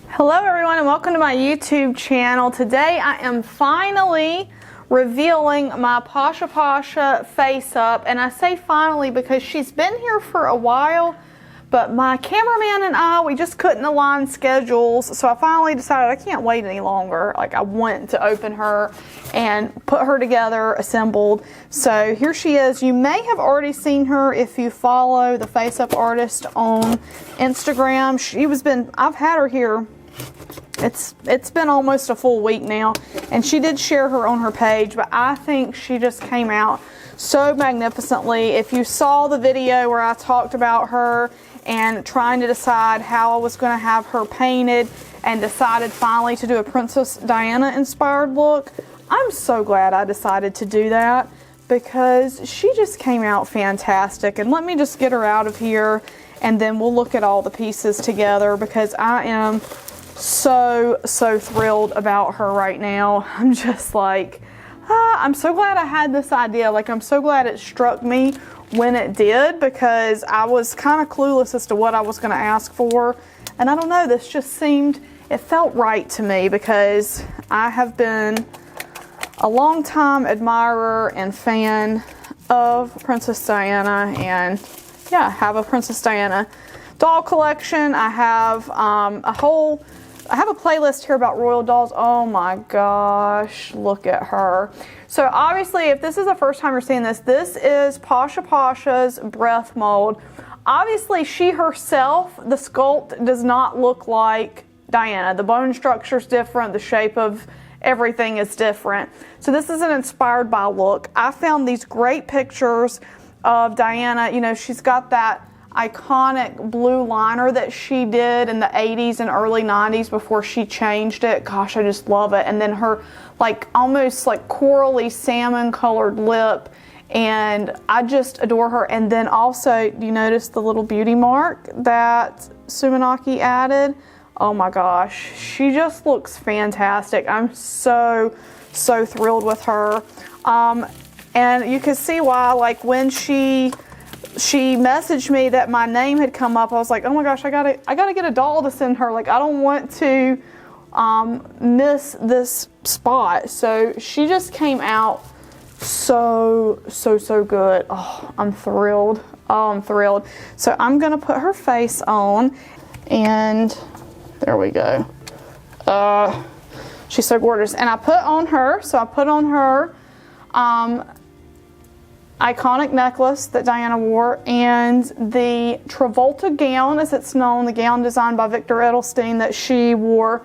Hello everyone and welcome to my YouTube channel. Today I am finally revealing my PashaPasha face up, and I say finally because she's been here for a while, but my cameraman and we just couldn't align schedules, so I finally decided I can't wait any longer. Like, I want to open her and put her together, assembled. So here she is. You may have already seen her if you follow the Faceup artist on Instagram. I've had her here. It's been almost a full week now, and she did share her on her page, but I think she just came out so magnificently. If you saw the video where I talked about her and trying to decide how I was going to have her painted and decided finally to do a Princess Diana inspired look, I'm so glad I decided to do that because she just came out fantastic. And let me just get her out of here and then we'll look at all the pieces together because I am so thrilled about her right now. I'm just like, I'm so glad I had this idea. Like, I'm so glad it struck me when it did, because I was kind of clueless as to what I was going to ask for. And I don't know, this just it felt right to me because I have been a long time admirer and fan of Princess Diana, and yeah, I have a Princess Diana doll collection. I have I have a playlist here about royal dolls. Oh my gosh, look at her. So obviously, if this is the first time you're seeing this, this is PashaPasha's breath mold. Obviously, she herself, the sculpt does not look like Diana. The bone structure is different. The shape of everything is different. So this is an inspired by look. I found these great pictures of Diana. You know, she's got that iconic blue liner that she did in the 80s and early 90s before she changed it. Gosh, I just love it. And then her almost like corally salmon colored lip, and I just adore her. And then also, do you notice the little beauty mark that Sumanaki added? Oh my gosh, she just looks fantastic. I'm so thrilled with her. And you can see why, like, when she messaged me that my name had come up, I was like, oh my gosh, I gotta get a doll to send her. Like, I don't want to miss this spot. So she just came out so good. Oh, I'm thrilled. Oh, I'm thrilled. So I'm gonna put her face on, and there we go. She's so gorgeous. And I put on her iconic necklace that Diana wore, and the Travolta gown, as it's known, the gown designed by Victor Edelstein that she wore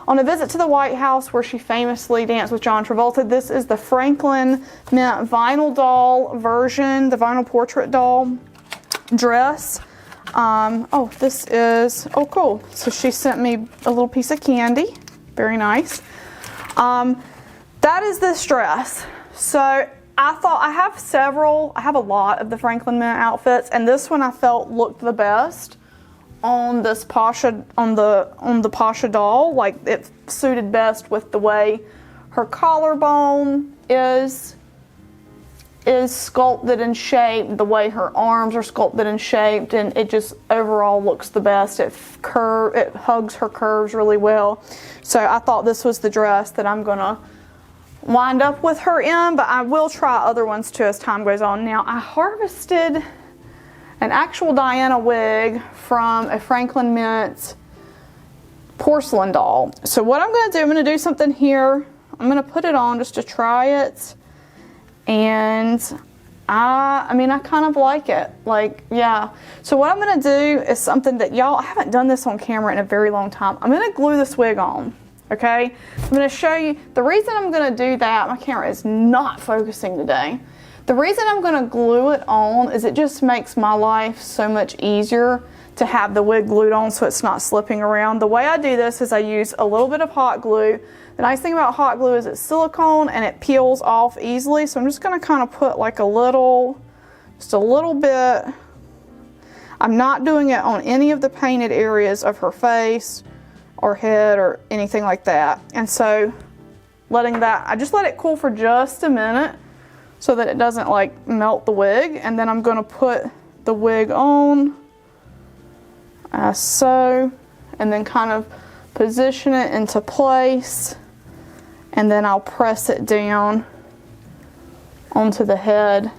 on a visit to the White House where she famously danced with John Travolta. This is the Franklin Mint vinyl doll version, the vinyl portrait doll dress. Oh, this is, oh cool. So she sent me a little piece of candy. Very nice. That is this dress. So I thought I have a lot of the Franklin Mint outfits, and this one I felt looked the best on this Pasha, on the Pasha doll. Like, it suited best with the way her collarbone is sculpted and shaped, the way her arms are sculpted and shaped, and it just overall looks the best. It hugs her curves really well. So I thought this was the dress that I'm gonna wind up with her in, but I will try other ones too as time goes on. Now, I harvested an actual Diana wig from a Franklin Mint porcelain doll. So what I'm going to do something here. I'm going to put it on just to try it, and I mean, I kind of like it. Like, yeah. So what I'm going to do is something that y'all, I haven't done this on camera in a very long time. I'm going to glue this wig on. Okay, I'm going to show you the reason I'm going to do that. My camera is not focusing today. The reason I'm going to glue it on is it just makes my life so much easier to have the wig glued on so it's not slipping around. The way I do this is I use a little bit of hot glue. The nice thing about hot glue is it's silicone and it peels off easily. So I'm just going to kind of put like just a little bit. I'm not doing it on any of the painted areas of her face or head or anything like that. And so I just let it cool for just a minute so that it doesn't like melt the wig. And then I'm gonna put the wig on as so, and then kind of position it into place, and then I'll press it down onto the head.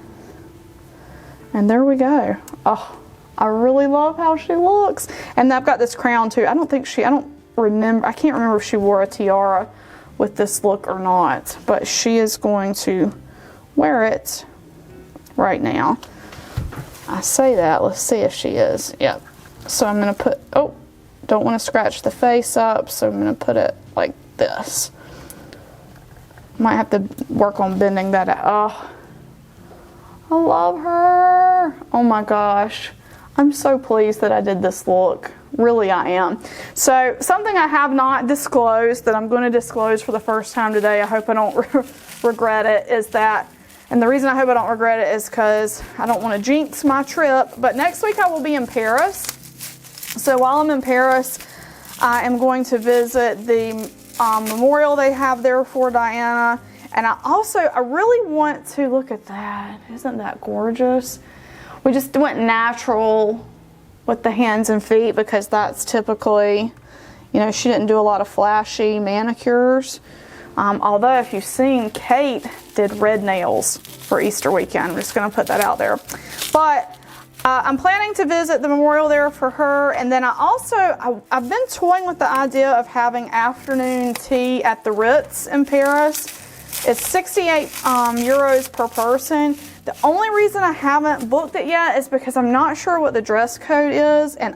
And there we go. Oh, I really love how she looks. And I've got this crown too. I can't remember if she wore a tiara with this look or not, but she is going to wear it right now. I say that, let's see if she is. Yep. So I'm gonna put, oh, don't want to scratch the face up, so I'm gonna put it like this. Might have to work on bending that out. Oh, I love her. Oh my gosh. I'm so pleased that I did this look. Really, I am. So something I have not disclosed that I'm going to disclose for the first time today, I hope I don't regret it, is that, and the reason I hope I don't regret it is because I don't want to jinx my trip, but next week I will be in Paris. So while I'm in Paris, I am going to visit the memorial they have there for Diana. And I really want to, look at that. Isn't that gorgeous? We just went natural with the hands and feet because that's typically, you know, she didn't do a lot of flashy manicures. Although if you've seen, Kate did red nails for Easter weekend. I'm just going to put that out there. But I'm planning to visit the memorial there for her. And then I've been toying with the idea of having afternoon tea at the Ritz in Paris. It's 68 euros per person. The only reason I haven't booked it yet is because I'm not sure what the dress code is, and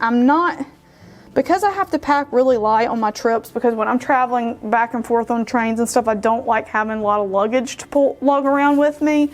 because I have to pack really light on my trips, because when I'm traveling back and forth on trains and stuff, I don't like having a lot of luggage to lug around with me.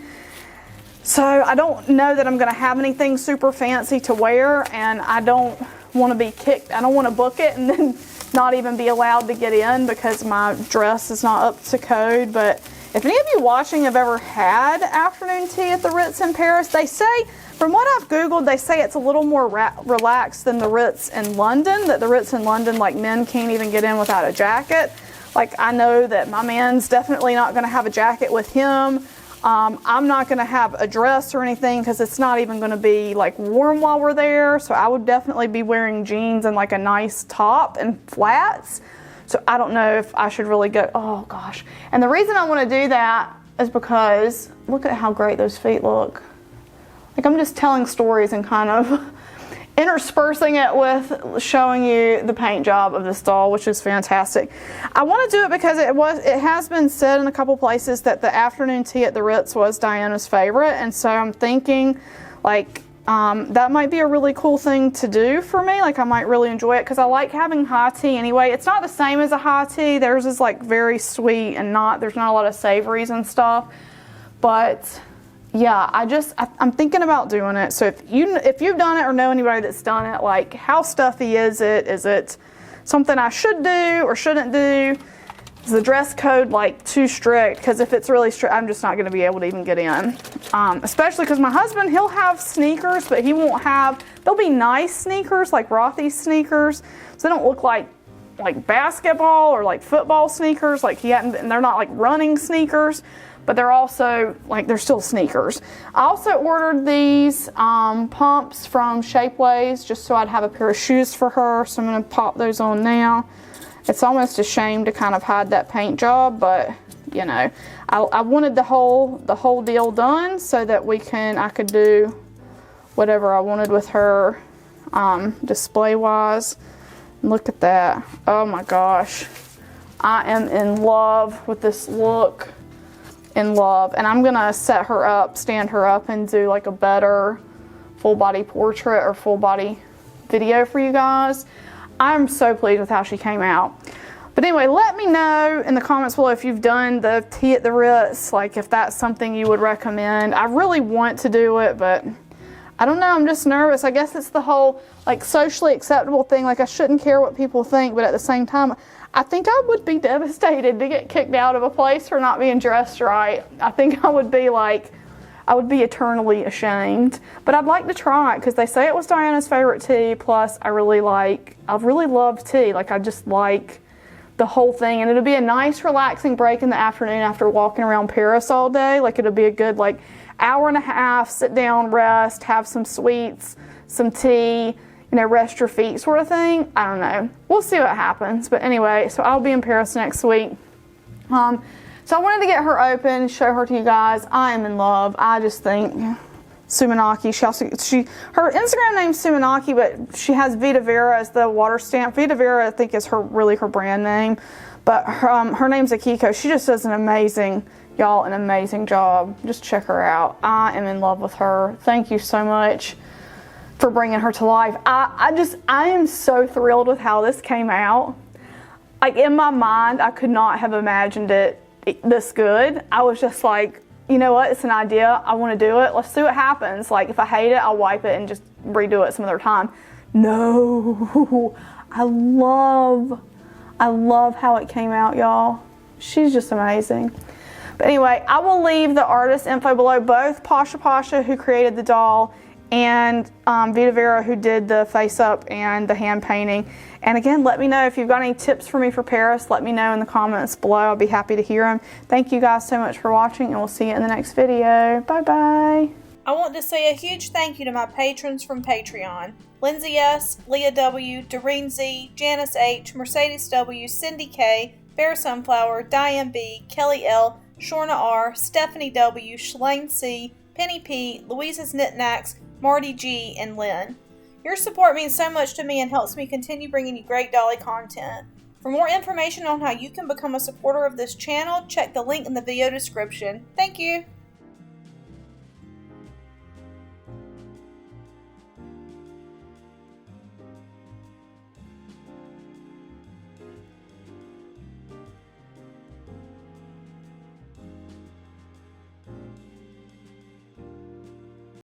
So I don't know that I'm going to have anything super fancy to wear, and I don't want to be kicked. I don't want to book it and then not even be allowed to get in because my dress is not up to code. But if any of you watching have ever had afternoon tea at the Ritz in Paris, they say, from what I've Googled, they say it's a little more relaxed than the Ritz in London, that the Ritz in London, like, men can't even get in without a jacket. Like, I know that my man's definitely not going to have a jacket with him. I'm not going to have a dress or anything because it's not even going to be, like, warm while we're there. So I would definitely be wearing jeans and, like, a nice top and flats. So I don't know if I should really go, oh gosh. And the reason I want to do that is because look at how great those feet look. Like, I'm just telling stories and kind of interspersing it with showing you the paint job of this doll, which is fantastic. I want to do it because it has been said in a couple places that the afternoon tea at the Ritz was Diana's favorite. And so I'm thinking, like, that might be a really cool thing to do for me. Like, I might really enjoy it because I like having high tea anyway. It's not the same as a high tea. Theirs is like very sweet and there's not a lot of savories and stuff. But yeah, I'm thinking about doing it. So if you've done it or know anybody that's done it, like, how stuffy is it? Is it something I should do or shouldn't do? Is the dress code, like, too strict? Because if it's really strict, I'm just not going to be able to even get in. Especially because my husband, he'll have sneakers, but he won't have, they'll be nice sneakers, like Rothy's sneakers. So they don't look like basketball or like football sneakers. Like, and they're not like running sneakers, but they're also, like, they're still sneakers. I also ordered these pumps from Shapeways just so I'd have a pair of shoes for her. So I'm going to pop those on now. It's almost a shame to kind of hide that paint job, but you know, I wanted the whole deal done so that I could do whatever I wanted with her display wise. Look at that. Oh my gosh. I am in love with this look. In love. And I'm gonna stand her up and do like a better full body portrait or full body video for you guys. I'm so pleased with how she came out. But anyway, let me know in the comments below if you've done the tea at the Ritz, like if that's something you would recommend. I really want to do it, but I don't know, I'm just nervous. I guess it's the whole, like, socially acceptable thing. Like, I shouldn't care what people think, but at the same time, I think I would be devastated to get kicked out of a place for not being dressed right. I think I would be eternally ashamed. But I'd like to try it because they say it was Diana's favorite tea. Plus, I really love tea. Like, I just like the whole thing. And it'll be a nice, relaxing break in the afternoon after walking around Paris all day. Like, it'll be a good, like, hour and a half, sit down, rest, have some sweets, some tea, you rest your feet sort of thing. I don't know. We'll see what happens. But anyway, so I'll be in Paris next week. So I wanted to get her open, show her to you guys. I am in love. I just think Sumanaki. Her Instagram name's Sumanaki, but she has Vita Vera as the water stamp. Vita Vera, I think, is her brand name. But her name's Akiko. She just does an amazing job. Just check her out. I am in love with her. Thank you so much for bringing her to life. I am so thrilled with how this came out. Like, in my mind, I could not have imagined it this good. I was just like, you know what, it's an idea, I want to do it, let's see what happens. Like, if I hate it, I'll wipe it and just redo it some other time. No, I love how it came out, y'all. She's just amazing. But anyway, I will leave the artist info below. Both PashaPasha, who created the doll, and Vita Vera, who did the face up and the hand painting. And again, let me know if you've got any tips for me for Paris. Let me know in the comments below. I'll be happy to hear them. Thank you guys so much for watching, and we'll see you in the next video. Bye-bye. I want to say a huge thank you to my patrons from Patreon. Lindsay S., Leah W., Doreen Z., Janice H., Mercedes W., Cindy K., Bear Sunflower, Diane B., Kelly L., Shorna R., Stephanie W., Shalane C., Penny P., Louisa's Knickknacks, Marty G., and Lynn. Your support means so much to me and helps me continue bringing you great dolly content. For more information on how you can become a supporter of this channel, check the link in the video description. Thank you!